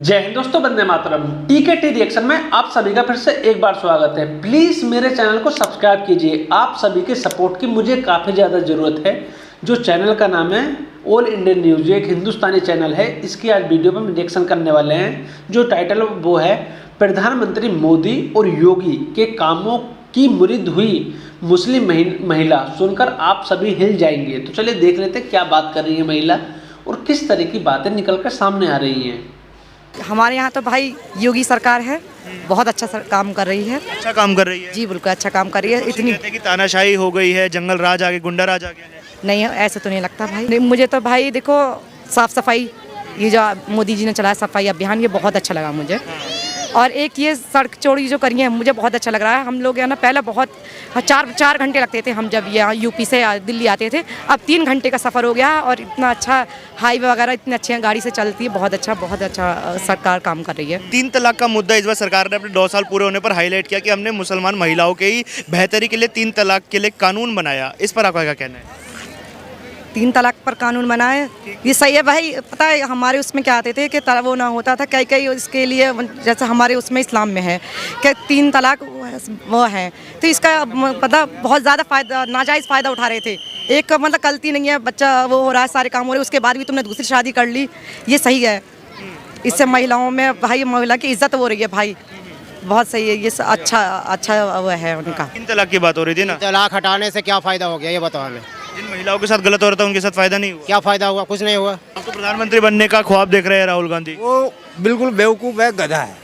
जय हिंद दोस्तों, वंदे मातरम। टीकेटी रिएक्शन में आप सभी का फिर से एक बार स्वागत है। प्लीज़ मेरे चैनल को सब्सक्राइब कीजिए। आप सभी के सपोर्ट की मुझे काफ़ी ज़्यादा ज़रूरत है। जो चैनल का नाम है ऑल इंडियन न्यूज़, एक हिंदुस्तानी चैनल है। इसकी आज वीडियो में रिएक्शन करने वाले हैं। जो टाइटल वो है प्रधानमंत्री मोदी और योगी के कामों की मुरीद हुई मुस्लिम महिला, सुनकर आप सभी हिल जाएंगे। तो चलिए देख लेते हैं क्या बात कर रही है महिला और किस तरह की बातें निकल कर सामने आ रही हैं। हमारे यहाँ तो भाई योगी सरकार है, बहुत अच्छा काम कर रही है। अच्छा काम कर रही है जी बिल्कुल अच्छा काम कर रही है। इतनी कहते हैं कि तानाशाही हो गई है, जंगल राज आ गए, गुंडा राज आ गया है। नहीं है, ऐसे तो नहीं लगता भाई। नहीं, मुझे तो भाई देखो साफ सफाई, ये जो मोदी जी ने चलाया सफाई अभियान, ये बहुत अच्छा लगा मुझे। और एक ये सड़क चौड़ी जो करी है, मुझे बहुत अच्छा लग रहा है। हम लोग ना पहले बहुत चार घंटे लगते थे, हम जब यहाँ यूपी से दिल्ली आते थे, अब 3 घंटे का सफ़र हो गया। और इतना अच्छा हाईवे वगैरह इतनी अच्छी गाड़ी से चलती है। बहुत अच्छा सरकार काम कर रही है। 3 तलाक का मुद्दा इस बार सरकार ने अपने 2 साल पूरे होने पर हाईलाइट किया कि हमने मुसलमान महिलाओं के ही बेहतरी के लिए 3 तलाक के लिए कानून बनाया। इस पर आपका क्या कहना है? 3 तलाक पर कानून बनाए, ये सही है भाई। पता है हमारे उसमें क्या आते थे कि वो ना होता था कई इसके लिए, जैसे हमारे उसमें इस्लाम में है कि 3 तलाक वो है, तो इसका पता बहुत ज़्यादा फ़ायदा, नाजायज़ फ़ायदा उठा रहे थे। एक मतलब गलती नहीं है, बच्चा वो हो रहा है, सारे काम हो रहे हैं, उसके बाद भी तुमने दूसरी शादी कर ली, ये सही है। इससे महिलाओं में भाई महिला की इज्जत हो रही है भाई, बहुत सही है ये। अच्छा वो है उनका। 3 तलाक की बात हो रही थी ना, तलाक हटाने से क्या फायदा हो गया ये बताओ हमें। जिन महिलाओं के साथ गलत हो रहा था उनके साथ फायदा नहीं हुआ। क्या फायदा हुआ? कुछ नहीं हुआ। अब तो प्रधानमंत्री बनने का ख्वाब देख रहे हैं राहुल गांधी। वो बिल्कुल बेवकूफ़ है, गधा है।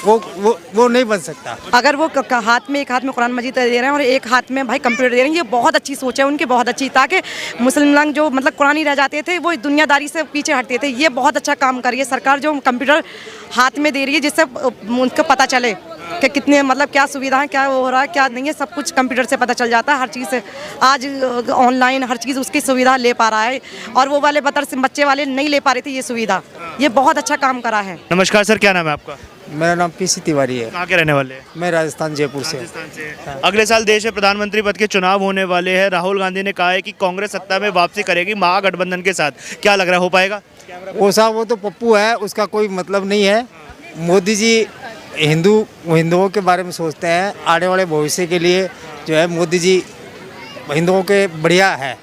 वो नहीं बन सकता। अगर वो हाथ में एक हाथ में कुरान मजीद दे रहे हैं और एक हाथ में भाई कंप्यूटर दे रहे हैं, ये बहुत अच्छी सोच है उनकी, बहुत अच्छी, ताकि मुस्लिम लोग जो मतलब कुरानी रह जाते थे वो दुनियादारी से पीछे हटते थे। ये बहुत अच्छा काम कर रही है सरकार, जो कंप्यूटर हाथ में दे रही है, जिससे उनको पता चले कि कितने मतलब क्या सुविधाएं, क्या हो रहा है क्या नहीं है, सब कुछ कंप्यूटर से पता चल जाता है। हर चीज़ से आज ऑनलाइन हर चीज़ उसकी सुविधा ले पा रहा है, और वो वाले बच्चे वाले नहीं ले पा रहे थे ये सुविधा। ये बहुत अच्छा काम करा है। नमस्कार सर, क्या नाम है आपका? मेरा नाम पीसी तिवारी है। कहाँ के रहने वाले हैं? मैं राजस्थान जयपुर से। अगले साल देश में प्रधानमंत्री पद के चुनाव होने वाले हैं। राहुल गांधी ने कहा है कि कांग्रेस सत्ता में वापसी करेगी महागठबंधन के साथ। क्या लग रहा है, हो पाएगा? वो तो पप्पू है, उसका कोई मतलब नहीं है। मोदी जी हिंदुओं के बारे में सोचते हैं, आने वाले भविष्य के लिए जो है मोदी जी हिंदुओं के बढ़िया है,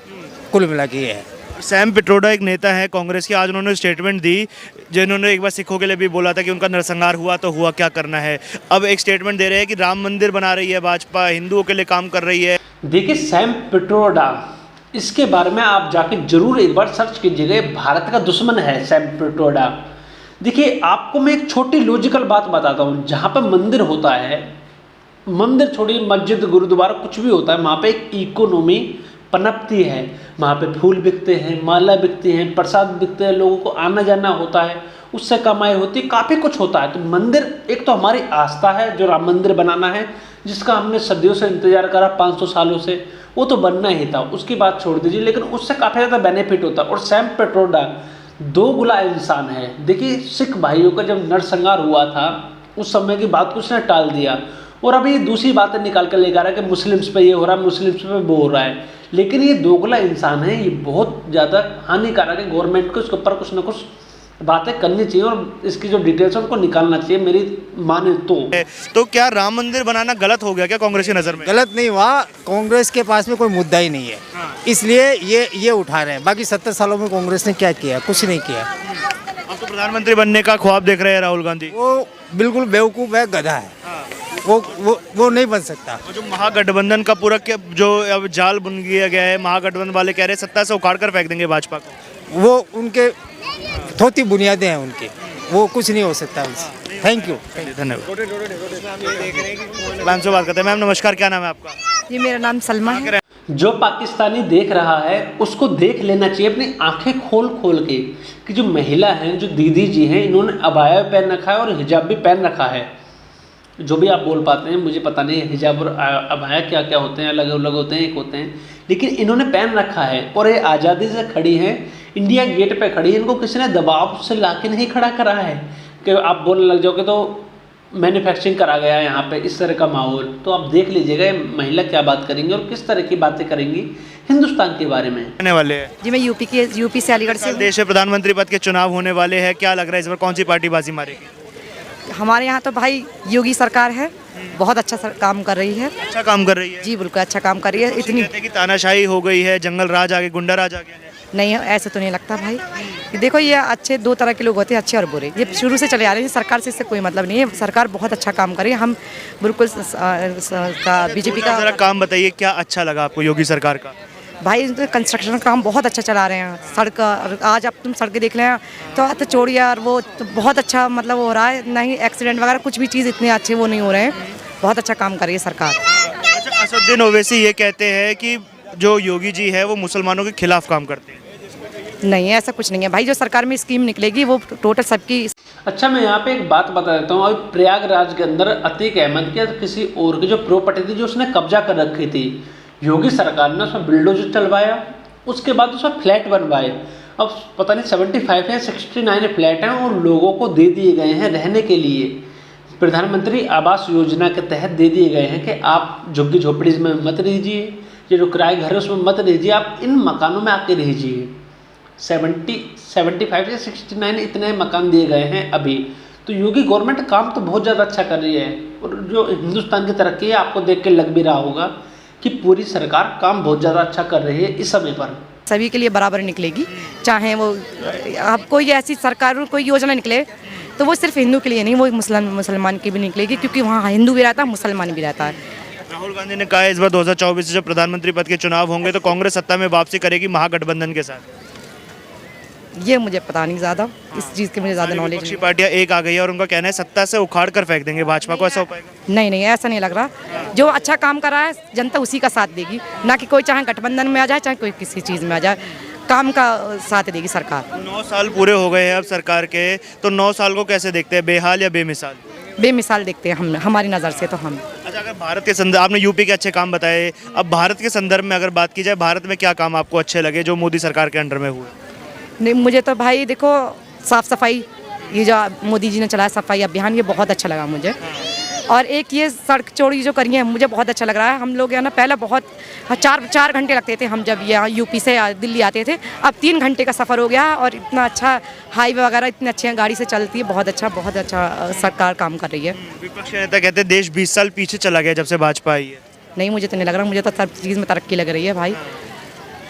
कुल मिला के ये है। सैम पिट्रोडा एक नेता है कांग्रेस के, आज उन्होंने स्टेटमेंट दी, जिन्होंने एक बार सिखों के लिए भी बोला था कि उनका नरसंहार हुआ तो हुआ, क्या करना है। अब एक स्टेटमेंट दे रहे हैं कि राम मंदिर बना रही है भाजपा, हिंदुओं के लिए काम कर रही है। देखिए सैम पिट्रोडा, इसके बारे में आप जाके जरूर एक बार सर्च कीजिएगा। भारत का दुश्मन है सैम पिट्रोडा। देखिए आपको मैं एक छोटी लॉजिकल बात बताता हूँ। जहाँ पर मंदिर होता है, मंदिर छोड़िए, मस्जिद गुरुद्वारा कुछ भी होता है, वहाँ पे एक इकोनॉमी पनपती है। वहाँ पे फूल बिकते हैं, माला बिकती हैं, प्रसाद बिकते हैं, लोगों को आना जाना होता है, उससे कमाई होती है, काफ़ी कुछ होता है। तो मंदिर एक तो हमारी आस्था है, जो राम मंदिर बनाना है, जिसका हमने सदियों से इंतजार करा, 500 सालों से, वो तो बनना ही था, उसकी बात छोड़ दीजिए। लेकिन उससे काफ़ी ज़्यादा बेनिफिट होता है। और सैम पिट्रोडा दोगुला इंसान है। देखिए सिख भाइयों का जब नरसंहार हुआ था, उस समय की बात को उसने टाल दिया, और अभी दूसरी बातें निकाल कर लेकर आ रहा है कि मुस्लिम्स पे ये हो रहा है, मुस्लिम्स पे वो हो रहा है। लेकिन ये दोगला इंसान है, ये बहुत ज़्यादा हानिकारक है। गवर्नमेंट को इसके ऊपर कुछ ना कुछ बातें करनी चाहिए और इसकी जो डिटेल्स है उनको निकालना चाहिए, मेरी माने तो क्या राम मंदिर बनाना गलत हो गया क्या कांग्रेस की नज़र में? गलत नहीं हुआ, कांग्रेस के पास में कोई मुद्दा ही नहीं है, इसलिए ये उठा रहे हैं। बाकी 70 सालों में कांग्रेस ने क्या किया? कुछ नहीं किया। अब तो प्रधानमंत्री बनने का ख्वाब देख रहे हैं राहुल गांधी। वो बिल्कुल बेवकूफ़ है, गधा है। वो नहीं बन सकता। जो महागठबंधन का पूरा जो अब जाल बुन दिया गया है, महागठबंधन वाले कह रहे हैं सत्ता से उखाड़ कर फेंक देंगे भाजपा को। वो उनके थोड़ी बुनियादें हैं उनकी, वो कुछ नहीं हो सकता उनसे। थैंक यू, धन्यवाद। मैम से बात करते हैं। मैम नमस्कार, क्या नाम है आपका? ये मेरा नाम सलमा है। जो पाकिस्तानी देख रहा है उसको देख लेना चाहिए अपनी आंखें खोल खोल के, कि जो महिला हैं, जो दीदी जी हैं, इन्होंने अबाया पहन रखा है और हिजाब भी पहन रखा है। जो भी आप बोल पाते हैं, मुझे पता नहीं हिजाब और अबाया क्या क्या होते हैं, अलग अलग होते हैं, एक होते हैं, लेकिन इन्होंने पहन रखा है और ये आज़ादी से खड़ी हैं, इंडिया गेट पे खड़ी है। इनको किसी ने दबाव से ला के नहीं खड़ा करा है कि आप बोलने लग जाओगे तो मैन्युफैक्चरिंग करा गया है यहाँ पे, इस तरह का माहौल। तो आप देख लीजिएगा महिला क्या बात करेंगी और किस तरह की बातें करेंगी हिंदुस्तान के बारे में। आने वाले हैं जी मैं यूपी से अलीगढ़ से हूँ। देश में प्रधानमंत्री पद के चुनाव होने वाले हैं, क्या लग रहा है इस बार कौन सी पार्टी बाजी मारेगी? हमारे यहाँ तो भाई योगी सरकार है, बहुत अच्छा काम कर रही है। अच्छा काम कर रही है। जी बिल्कुल अच्छा काम कर रही है। इतनी कहते हैं कि तानाशाही हो गई है, जंगल राज आ गए, गुंडा राज आ गया है। नहीं, ऐसे तो नहीं लगता भाई। देखो ये अच्छे दो तरह के लोग होते हैं, अच्छे और बुरे। ये शुरू से चले आ रहे हैं, सरकार से इससे कोई मतलब नहीं है। सरकार बहुत अच्छा काम कर रही है। हम बिल्कुल बीजेपी का जरा काम बताइए, क्या अच्छा लगा आपको योगी सरकार का? भाई कंस्ट्रक्शन का काम बहुत अच्छा चला रहे हैं। सड़क आज अब तुम सड़कें देख लें तो चौड़िया और वो तो बहुत अच्छा मतलब हो रहा है, नहीं एक्सीडेंट वगैरह कुछ भी चीज़ इतने अच्छे वो नहीं हो रहे हैं। बहुत अच्छा काम कर रही है सरकार। अच्छा, असदुद्दीन ओवैसी ये कहते हैं कि जो योगी जी है वो मुसलमानों के खिलाफ काम करते हैं। नहीं ऐसा कुछ नहीं है भाई, जो सरकार में स्कीम निकलेगी वो टोटल सबकी। अच्छा, मैं यहाँ पे एक बात बता देता हूँ। अभी प्रयागराज के अंदर अतीक अहमद के किसी और की जो प्रॉपर्टी थी जो उसने कब्जा कर रखी थी, योगी सरकार ने उसमें बिल्डोजर चलवाया, उसके बाद उसमें फ्लैट बनवाए। अब पता नहीं 75 या 69 फ्लैट हैं और लोगों को दे दिए गए हैं रहने के लिए। प्रधानमंत्री आवास योजना के तहत दे दिए गए हैं कि आप झुग्गी झोपड़ी में मत रहिए, ये जो किराए घर है उसमें मत रहिए, आप इन मकानों में आके रहिए। 75 या 69 इतने मकान दिए गए हैं अभी। तो योगी गवर्नमेंट काम तो बहुत ज़्यादा अच्छा कर रही है और जो हिंदुस्तान की तरक्की है आपको देख के लग भी रहा होगा कि पूरी सरकार काम बहुत ज़्यादा अच्छा कर रही है इस समय पर। सभी के लिए बराबर निकलेगी, चाहे वो अब कोई ऐसी सरकार कोई योजना निकले तो वो सिर्फ हिंदू के लिए नहीं, वो मुसलमान की भी निकलेगी, क्योंकि वहाँ हिंदू भी रहता है मुसलमान भी रहता है। राहुल गांधी ने कहा है इस बार 2024 से जब प्रधानमंत्री पद के चुनाव होंगे तो कांग्रेस सत्ता में वापसी करेगी महागठबंधन के साथ। ये मुझे पता नहीं ज़्यादा, इस चीज़ की मुझे ज़्यादा नॉलेज विपक्षी नहीं। पार्टियां एक आ गई है और उनका कहना है सत्ता से उखाड़ कर फेंक देंगे भाजपा को, ऐसा हो पाएगा? नहीं ऐसा नहीं लग रहा। जो अच्छा काम कर रहा है जनता उसी का साथ देगी, ना कि कोई चाहे गठबंधन में आ जाए चाहे कोई किसी चीज़ में आ जाए, काम का साथ देगी सरकार। 9 साल पूरे हो गए हैं अब सरकार के, तो 9 साल को कैसे देखते हैं, बेहाल या बेमिसाल? बेमिसाल देखते हैं हम, हमारी नज़र से तो हम। अच्छा, अगर भारत के संदर्भ, आपने यूपी के अच्छे काम बताए, अब भारत के संदर्भ में अगर बात की जाए, भारत में क्या काम आपको अच्छे लगे जो मोदी सरकार के अंडर में हुए? नहीं मुझे तो भाई देखो साफ़ सफाई, ये जो मोदी जी ने चलाया सफाई अभियान, ये बहुत अच्छा लगा मुझे। और एक ये सड़क चौड़ी जो करी है मुझे बहुत अच्छा लग रहा है। हम लोग है ना पहले बहुत 4 घंटे लगते थे हम जब यहाँ यूपी से दिल्ली आते थे, अब 3 घंटे का सफ़र हो गया और इतना अच्छा हाईवे वगैरह इतने अच्छे गाड़ी से चलती है। बहुत अच्छा सरकार काम कर रही है। विपक्ष के नेता कहते हैं देश 20 साल पीछे चला गया जब से भाजपा आई है। नहीं मुझे तो नहीं लग रहा, मुझे तो हर चीज़ में तरक्की लग रही है भाई।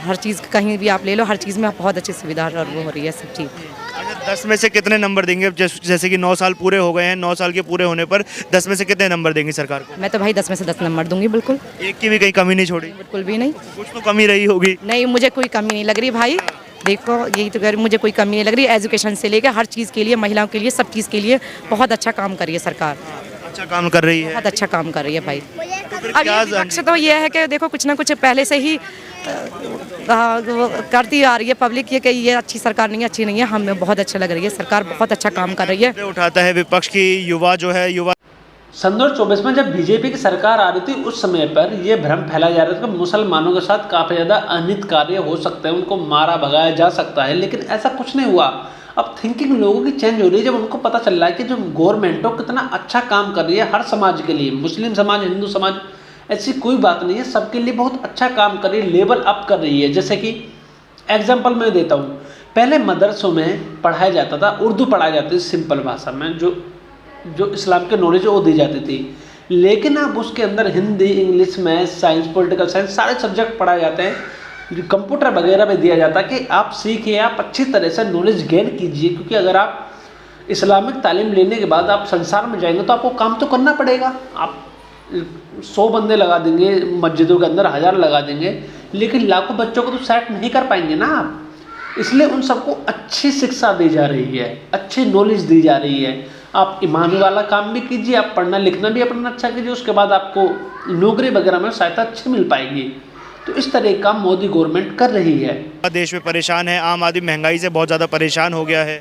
हर चीज़ कहीं भी आप ले लो, हर चीज़ में बहुत अच्छी सुविधा और वो हो रही है सब चीज़। अच्छा, 10 में से कितने नंबर देंगे? जैसे कि 9 साल पूरे हो गए हैं, 9 साल के पूरे होने पर 10 में से कितने नंबर देंगी सरकार को? मैं तो भाई 10 में से 10 नंबर दूंगी, बिल्कुल। एक की भी कहीं कमी नहीं छोड़ी? बिल्कुल भी नहीं। कुछ तो कमी रही होगी। नहीं मुझे कोई कमी नहीं लग रही भाई। देखो यही तो मुझे कोई कमी नहीं लग रही। एजुकेशन से लेकर हर चीज़ के लिए, महिलाओं के लिए, सब चीज़ के लिए बहुत अच्छा काम कर रही है सरकार। अच्छा काम कर रही है, बहुत अच्छा काम कर रही है भाई। फिर अब क्या ये विपक्ष तो ये है कि देखो कुछ ना कुछ पहले से ही करती आ रही है पब्लिक, ये कि ये अच्छी सरकार नहीं है, अच्छी नहीं है। हमें बहुत अच्छा लग रही है सरकार, बहुत अच्छा काम कर रही है। उठाता है विपक्ष की युवा जो है, युवा सन 2024 में जब बीजेपी की सरकार आ रही थी उस समय पर यह भ्रम फैला जा रहा था कि मुसलमानों के साथ काफ़ी ज़्यादा अनित कार्य हो सकते हैं, उनको मारा भगाया जा सकता है, लेकिन ऐसा कुछ नहीं हुआ। अब थिंकिंग लोगों की चेंज हो रही है जब उनको पता चल रहा है कि जो गवर्नमेंट हो कितना अच्छा काम कर रही है हर समाज के लिए, मुस्लिम समाज, हिंदू समाज, ऐसी कोई बात नहीं है, सबके लिए बहुत अच्छा काम कर रही है, लेवल अप कर रही है। जैसे कि एग्जाम्पल मैं देता हूँ, पहले मदरसों में पढ़ाया जाता था, उर्दू पढ़ाई जाती थी सिंपल भाषा में, जो इस्लाम के नॉलेज वो दी जाती थी, लेकिन अब उसके अंदर Hindi, English, maths, science, political science सारे सब्जेक्ट पढ़ाए जाते हैं, जो कंप्यूटर वगैरह में दिया जाता है कि आप सीखिए, आप अच्छी तरह से नॉलेज गेन कीजिए, क्योंकि अगर आप इस्लामिक तालीम लेने के बाद आप संसार में जाएंगे तो आपको काम तो करना पड़ेगा। आप 100 बंदे लगा देंगे मस्जिदों के अंदर, 1000 लगा देंगे, लेकिन लाखों बच्चों को तो सेट नहीं कर पाएंगे ना आप। इसलिए उन सबको अच्छी शिक्षा दी जा रही है, अच्छी नॉलेज दी जा रही है। आप ईमानी वाला काम भी कीजिए, आप पढ़ना लिखना भी अपना अच्छा कीजिए, उसके बाद आपको नौकरी वगैरह में सहायता अच्छी मिल पाएगी। तो इस तरह का मोदी गवर्नमेंट कर रही है। देश में परेशान है, आम आदमी महंगाई से बहुत ज़्यादा परेशान हो गया है।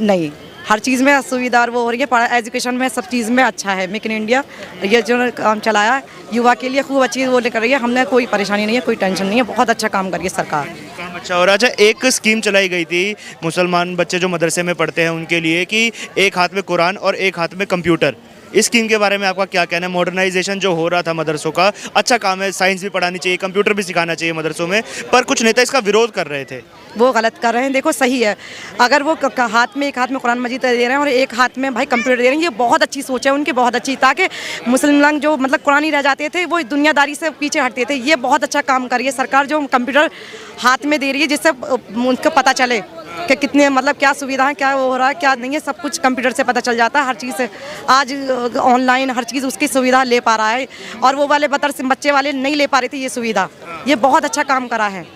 नहीं, हर चीज़ में सुविधा वो हो रही है, एजुकेशन में सब चीज़ में अच्छा है। मेक इन इंडिया ये जो काम चलाया है युवा के लिए खूब अच्छी वो कर रही है। हमने कोई परेशानी नहीं है, कोई टेंशन नहीं है, बहुत अच्छा काम कर रही है सरकार। काम अच्छा हो रहा है। अच्छा, एक स्कीम चलाई गई थी मुसलमान बच्चे जो मदरसे में पढ़ते हैं उनके लिए कि एक हाथ में कुरान और एक हाथ में कंप्यूटर, इस स्कीम के बारे में आपका क्या कहना है? मॉडर्नाइजेशन जो हो रहा था मदरसों का, अच्छा काम है, साइंस भी पढ़ानी चाहिए, कंप्यूटर भी सिखाना चाहिए मदरसों में, पर कुछ नेता इसका विरोध कर रहे थे। वो गलत कर रहे हैं। देखो सही है, अगर वो हाथ में एक हाथ में कुरान मजीद दे रहे हैं और एक हाथ में भाई कंप्यूटर दे रहे हैं, ये बहुत अच्छी सोच है उनकी, बहुत अच्छी, ताकि मुस्लिम लोग जो मतलब कुरानी रह जाते थे वो दुनियादारी से पीछे हटते थे। ये बहुत अच्छा काम कर रही है सरकार जो कंप्यूटर हाथ में दे रही है, जिससे उनको पता चले कि कितने मतलब क्या सुविधा है, क्या हो रहा है, क्या नहीं है, सब कुछ कंप्यूटर से पता चल जाता है। हर चीज़ से आज ऑनलाइन हर चीज़ उसकी सुविधा ले पा रहा है, और वो वाले बच्चे वाले नहीं ले पा रहे थे ये सुविधा। ये बहुत अच्छा काम करा है।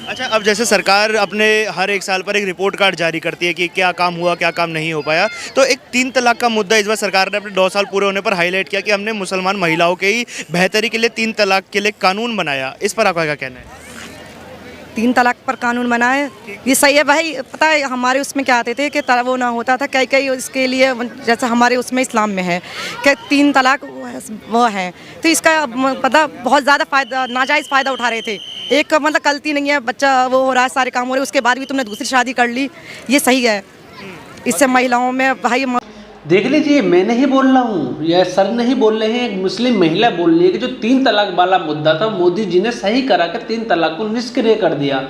अच्छा, अब जैसे सरकार अपने हर एक साल पर एक रिपोर्ट कार्ड जारी करती है कि क्या काम हुआ, क्या काम नहीं हो पाया, तो एक 3 तलाक का मुद्दा इस बार सरकार ने अपने 2 साल पूरे होने पर हाईलाइट किया कि हमने मुसलमान महिलाओं के ही बेहतरी के लिए 3 तलाक के लिए कानून बनाया। इस पर आपका क्या कहना है? 3 तलाक पर कानून बनाए, ये सही है भाई। पता है हमारे उसमें क्या आते थे कि वो ना होता था कई इसके लिए, जैसे हमारे उसमें इस्लाम में है कि 3 तलाक वो है, तो इसका पता बहुत ज़्यादा फ़ायदा, नाजायज़ फ़ायदा उठा रहे थे। एक मतलब गलती नहीं है, बच्चा वो हो रहा है, सारे काम हो रहे हैं, उसके बाद भी तुमने दूसरी शादी कर ली, ये सही है। इससे महिलाओं में भाई देख लीजिए, मैं नहीं बोल रहा हूँ, यह सर नहीं बोल रहे हैं, एक मुस्लिम महिला बोल रही है कि जो 3 तलाक वाला मुद्दा था मोदी जी ने सही करा के 3 तलाक को निष्क्रिय कर दिया।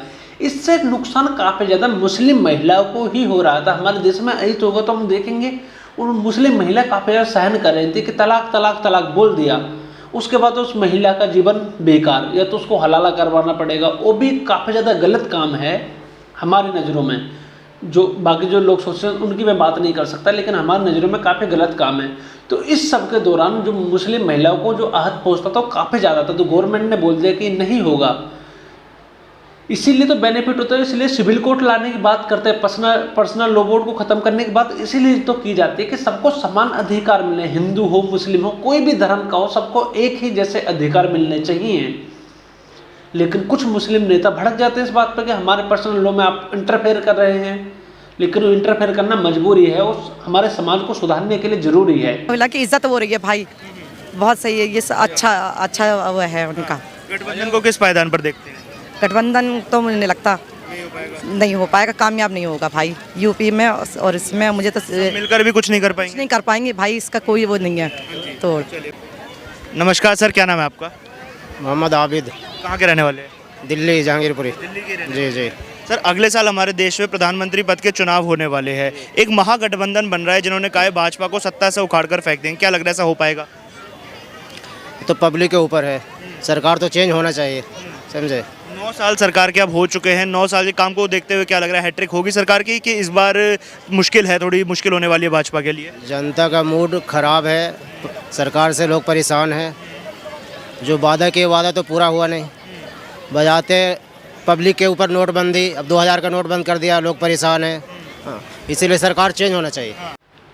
इससे नुकसान काफ़ी ज़्यादा मुस्लिम महिलाओं को ही हो रहा था। हमारे देश में ऐसा होगा तो हम देखेंगे, और मुस्लिम महिला काफ़ी ज़्यादा सहन कर रही थी कि तलाक तलाक तलाक बोल दिया, उसके बाद उस महिला का जीवन बेकार, या तो उसको हलाला करवाना पड़ेगा। वो भी काफ़ी ज़्यादा गलत काम है हमारी नज़रों में। जो बाकी जो लोग सोचते हैं उनकी मैं बात नहीं कर सकता, लेकिन हमारी नज़रों में काफ़ी गलत काम है। तो इस सब के दौरान जो मुस्लिम महिलाओं को जो आहत पहुंचता था वो काफ़ी ज़्यादा था, तो गवर्नमेंट ने बोल दिया कि नहीं होगा। इसीलिए तो बेनिफिट होता है, इसलिए सिविल कोर्ट लाने की बात करते हैं, पर्सनल लॉ बोर्ड को ख़त्म करने की बात इसीलिए तो की जाती है कि सबको समान अधिकार मिले, हिंदू हो मुस्लिम हो कोई भी धर्म का हो, सबको एक ही जैसे अधिकार मिलने चाहिए। लेकिन कुछ मुस्लिम नेता भड़क जाते हैं इस बात पर कि हमारे पर्सनल लॉ में आप इंटरफेयर कर रहे हैं, लेकिन वो इंटरफेयर करना मजबूरी है और हमारे समाज को सुधारने के लिए ज़रूरी है। महिला की इज्जत हो रही है भाई, बहुत सही है ये, अच्छा वो है उनका। गठबंधन को किस पायदान पर देखते हैं? गठबंधन तो मुझे नहीं लगता नहीं हो पाएगा, कामयाब नहीं होगा भाई यूपी में, और इसमें मुझे तो मिलकर भी कुछ नहीं कर पाएंगे। नहीं कर पाएंगे भाई, इसका कोई वो नहीं है। तो नमस्कार सर, क्या नाम है आपका? मोहम्मद आबिद, कहाँ के रहने वाले हैं? दिल्ली जहांगीरपुरी। दिल्ली के रहने जी जी। सर, अगले साल हमारे देश में प्रधानमंत्री पद के चुनाव होने वाले हैं। एक महागठबंधन बन रहा है जिन्होंने कहा है भाजपा को सत्ता से उखाड़ कर फेंक देंगे, क्या लग रहा है ऐसा हो पाएगा? तो पब्लिक के ऊपर है, सरकार तो चेंज होना चाहिए, समझे। 9 साल सरकार के अब हो चुके हैं, 9 साल के काम को देखते हुए क्या लग रहा है, हैट्रिक होगी सरकार की कि इस बार मुश्किल है, थोड़ी मुश्किल होने वाली है भाजपा के लिए? जनता का मूड खराब है, सरकार से लोग परेशान हैं, जो वादा के वादा तो पूरा हुआ नहीं, बजाते पब्लिक के ऊपर नोटबंदी, अब 2000 का नोट बंद कर दिया, लोग परेशान हैं। हाँ, इसीलिए सरकार चेंज होना चाहिए।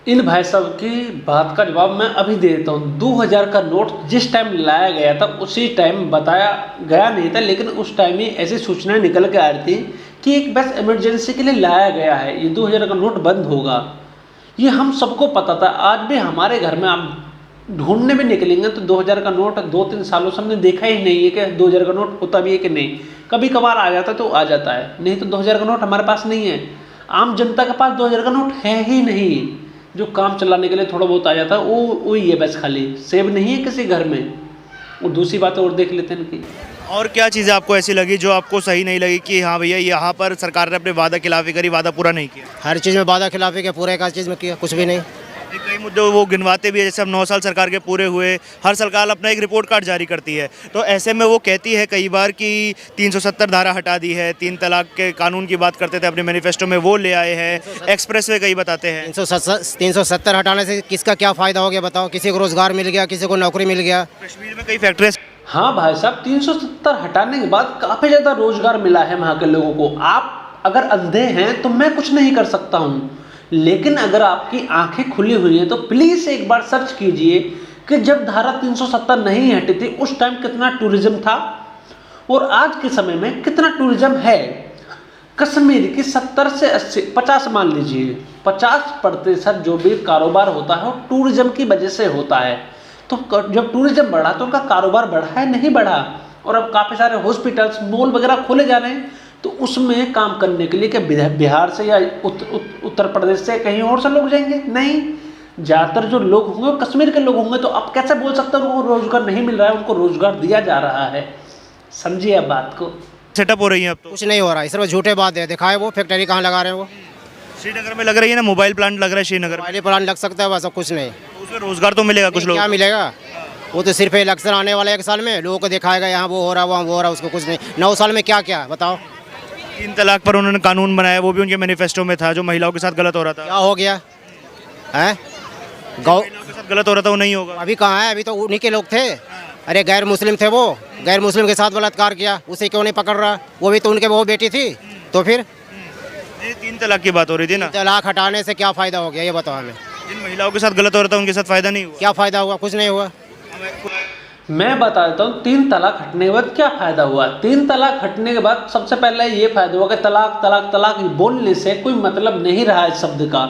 इन भाई साहब की बात का जवाब मैं अभी दे देता हूँ। 2000 का नोट जिस टाइम लाया गया था उसी टाइम बताया गया नहीं था, लेकिन उस टाइम ही ऐसी सूचनाएं निकल के आ रही थी कि एक बस इमरजेंसी के लिए लाया गया है, ये 2000 का नोट बंद होगा, ये हम सबको पता था। आज भी हमारे घर में आप ढूंढने में निकलेंगे तो 2000 का नोट 2-3 सालों से हमने देखा ही नहीं है कि 2000 का नोट होता भी है कि नहीं। कभी कभार आ जाता तो आ जाता है, नहीं तो 2000 का नोट हमारे पास नहीं है। आम जनता के पास 2000 का नोट है ही नहीं, जो काम चलाने के लिए थोड़ा बहुत आ जाता है वो ही है बस, खाली सेव नहीं है किसी घर में। और दूसरी बात और देख लेते हैं कि और क्या चीज़ें आपको ऐसी लगी जो आपको सही नहीं लगी कि हाँ भैया यहाँ पर सरकार ने अपने वादा खिलाफी करी, वादा पूरा नहीं किया? हर चीज़ में वादा खिलाफी किया, पूरे एक चीज़ में किया कुछ भी नहीं। कई मुद्दे वो गिनवाते भी है, जैसे अब 9 साल सरकार के पूरे हुए, हर सरकार अपना एक रिपोर्ट कार्ड जारी करती है, तो ऐसे में वो कहती है कई बार कि 370 धारा हटा दी है, 3 तलाक के कानून की बात करते थे अपने मैनिफेस्टो में, वो ले आए हैं, एक्सप्रेस वे कई बताते हैं। 370 हटाने से किसका क्या फ़ायदा हो गया बताओ? किसी को रोज़गार मिल गया, किसी को नौकरी मिल गया। कश्मीर में कई फैक्ट्रीज। हाँ भाई साहब, 370 हटाने के बाद काफ़ी ज़्यादा रोजगार मिला है वहाँ के लोगों को। आप अगर अंधे हैं तो मैं कुछ नहीं कर सकता हूँ, लेकिन अगर आपकी आंखें खुली हुई हैं तो प्लीज़ एक बार सर्च कीजिए कि जब धारा 370 नहीं हटी थी उस टाइम कितना टूरिज्म था और आज के समय में कितना टूरिज्म है। कश्मीर की 70 से 80 50 मान लीजिए 50% जो भी कारोबार होता है वो टूरिज्म की वजह से होता है। तो जब टूरिज्म बढ़ा तो उनका कारोबार बढ़ा है, नहीं बढ़ा? और अब काफ़ी सारे हॉस्पिटल्स मॉल वगैरह खोले जा रहे हैं, तो उसमें काम करने के लिए क्या बिहार से या उत्तर प्रदेश से कहीं और से लोग जाएंगे? नहीं, ज़्यादातर जो लोग होंगे वो कश्मीर के लोग होंगे, तो आप कैसे बोल सकते हैं उनको रोज़गार नहीं मिल रहा है? उनको रोज़गार दिया जा रहा है। समझिए आप बात को। सेटअप हो रही है अब तो। कुछ नहीं हो रहा है, सिर्फ झूठे बात है, दिखाए वो फैक्ट्री कहाँ लगा रहे हैं वो। श्रीनगर में लग रही है ना, मोबाइल प्लांट लग रहा है श्रीनगर में, मोबाइल प्लांट लग सकता है, बस कुछ नहीं। तो उसमें रोजगार तो मिलेगा कुछ लोग। क्या मिलेगा? वो तो सिर्फ इलेक्शन आने वाला है 1 साल में, लोगों को दिखाएगा यहाँ वो हो रहा वहाँ वो हो रहा, उसको कुछ नहीं। 9 साल में क्या क्या बताओ। 3 तलाक पर उन्होंने कानून बनाया, वो भी उनके मैनिफेस्टो में था, जो महिलाओं के साथ गलत हो रहा था। क्या हो गया है? गौ महिलाओं के साथ गलत हो रहा था, वो नहीं होगा। अभी कहाँ है? अभी तो उन्हीं के लोग थे। अरे गैर मुस्लिम थे वो, गैर मुस्लिम के साथ बलात्कार किया, उसे क्यों नहीं पकड़ रहा? वो भी तो उनके वो बेटी थी। तो फिर 3 तलाक की बात हो रही थी ना। तलाक हटाने से क्या फ़ायदा हो गया ये बताओ हमें। जिन महिलाओं के साथ गलत हो रहा था उनके साथ फायदा नहीं हुआ। क्या फ़ायदा हुआ? कुछ नहीं हुआ। मैं बता देता हूँ 3 तलाक हटने के बाद क्या फ़ायदा हुआ। 3 तलाक हटने के बाद सबसे पहले ये फ़ायदा हुआ कि तलाक तलाक तलाक बोलने से कोई मतलब नहीं रहा इस शब्द का।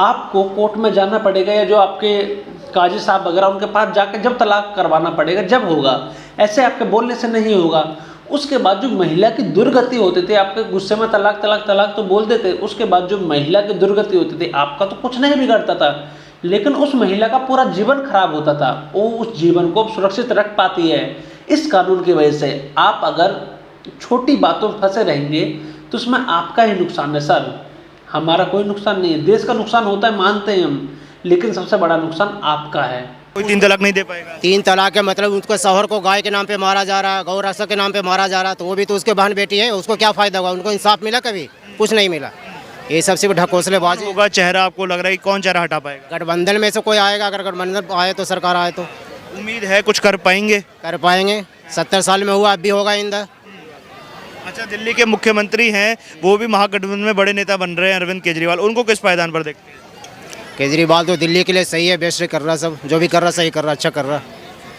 आपको कोर्ट में जाना पड़ेगा, या जो आपके काजी साहब वगैरह उनके पास जाकर जब तलाक करवाना पड़ेगा, जब होगा। ऐसे आपके बोलने से नहीं होगा। उसके बाद जो महिला की दुर्गति होती थी, आपके गुस्से में तलाक तलाक तलाक तो बोल देते, उसके बाद जो महिला की दुर्गति होती थी, आपका तो कुछ नहीं बिगड़ता था, लेकिन उस महिला का पूरा जीवन खराब होता था। वो उस जीवन को सुरक्षित रख पाती है इस कानून की वजह से। आप अगर छोटी बातों में फंसे रहेंगे तो उसमें आपका ही नुकसान है सर, हमारा कोई नुकसान नहीं है। देश का नुकसान होता है मानते हैं हम, लेकिन सबसे बड़ा नुकसान आपका है। कोई 3 तलाक नहीं दे पाएगा। 3 तलाक के मतलब उसको शौहर को गाय के नाम पे मारा जा रहा है, गौ रक्षा के नाम पे मारा जा रहा है, तो वो भी तो उसके बहन बेटी है, उसको क्या फ़ायदा हुआ? उनको इंसाफ मिला? कभी कुछ नहीं मिला। ये सब सिर्फ ढकोसलेबाजी होगा। चेहरा आपको लग रहा है कि कौन चेहरा हटा पाएगा? गठबंधन में से कोई आएगा, अगर गठबंधन आए तो सरकार आए तो उम्मीद है कुछ कर पाएंगे। कर पाएंगे। 70 साल में हुआ, अब भी होगा इंदा। अच्छा, दिल्ली के मुख्यमंत्री हैं, वो भी महागठबंधन में बड़े नेता बन रहे हैं, अरविंद केजरीवाल, उनको किस पायदान पर देखते हैं? केजरीवाल तो दिल्ली के लिए सही है, बेस्ट कर रहा, सब जो भी कर रहा सही कर रहा, अच्छा कर रहा।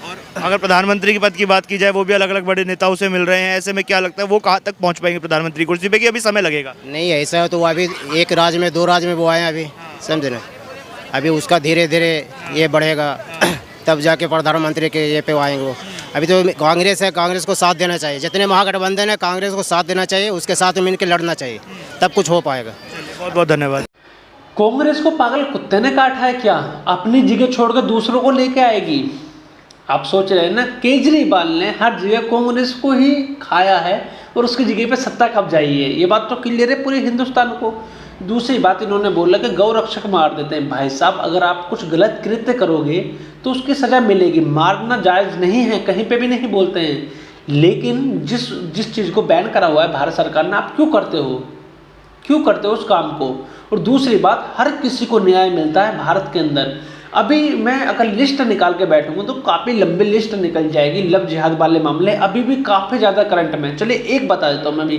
और अगर प्रधानमंत्री के पद की बात की जाए, वो भी अलग अलग बड़े नेताओं से मिल रहे हैं, ऐसे में क्या लगता है वो कहाँ तक पहुँच पाएंगे प्रधानमंत्री कुर्सी पे, कि अभी समय लगेगा? नहीं ऐसा है तो अभी एक राज्य में 2 राज्य में वो आए हैं अभी, समझे ना। अभी उसका धीरे धीरे ये बढ़ेगा तब जाके प्रधानमंत्री के ये पे आएंगे वो। अभी तो कांग्रेस है, कांग्रेस को साथ देना चाहिए। जितने महागठबंधन है कांग्रेस को साथ देना चाहिए, उसके साथ मिलकर लड़ना चाहिए, तब कुछ हो पाएगा। बहुत बहुत धन्यवाद। कांग्रेस को पागल कुत्ते ने काटा है क्या? अपनी जगह छोड़कर दूसरों को लेके आएगी। आप सोच रहे हैं ना, केजरीवाल ने हर जगह कांग्रेस को ही खाया है और उसकी जगह पे सत्ता कब्जाई है। ये बात तो क्लियर है पूरे हिंदुस्तान को। दूसरी बात इन्होंने बोला कि गौ रक्षक मार देते हैं। भाई साहब, अगर आप कुछ गलत कृत्य करोगे तो उसकी सज़ा मिलेगी। मारना जायज़ नहीं है, कहीं पे भी नहीं बोलते हैं, लेकिन जिस चीज़ को बैन करा हुआ है भारत सरकार ने, आप क्यों करते हो? क्यों करते हो उस काम को? और दूसरी बात, हर किसी को न्याय मिलता है भारत के अंदर। अभी मैं अगर लिस्ट निकाल के बैठूंगा तो काफ़ी लंबी लिस्ट निकल जाएगी। लव जिहाद वाले मामले अभी भी काफ़ी ज़्यादा करंट में। चलिए एक बता देता हूँ मैं भी,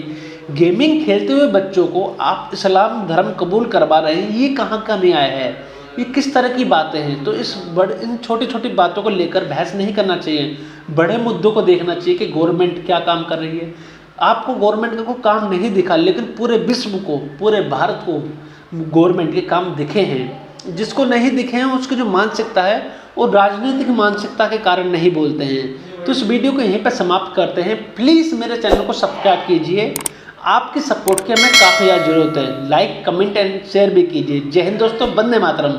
गेमिंग खेलते हुए बच्चों को आप इस्लाम धर्म कबूल करवा रहे हैं, ये कहाँ का न्याय है? ये किस तरह की बातें हैं? तो इन छोटी छोटी बातों को लेकर बहस नहीं करना चाहिए, बड़े मुद्दों को देखना चाहिए कि गवर्नमेंट क्या काम कर रही है। आपको गवर्नमेंट का कोई काम नहीं दिखा, लेकिन पूरे विश्व को, पूरे भारत को गवर्नमेंट के काम दिखे हैं। जिसको नहीं दिखे हैं उसकी जो मानसिकता है वो राजनीतिक मानसिकता के कारण नहीं बोलते हैं। तो इस वीडियो को यहीं पर समाप्त करते हैं। प्लीज़ मेरे चैनल को सब्सक्राइब कीजिए, आपकी सपोर्ट की हमें काफ़ी ज़्यादा ज़रूरत है। लाइक, कमेंट एंड शेयर भी कीजिए। जय हिंद दोस्तों, वंदे मातरम।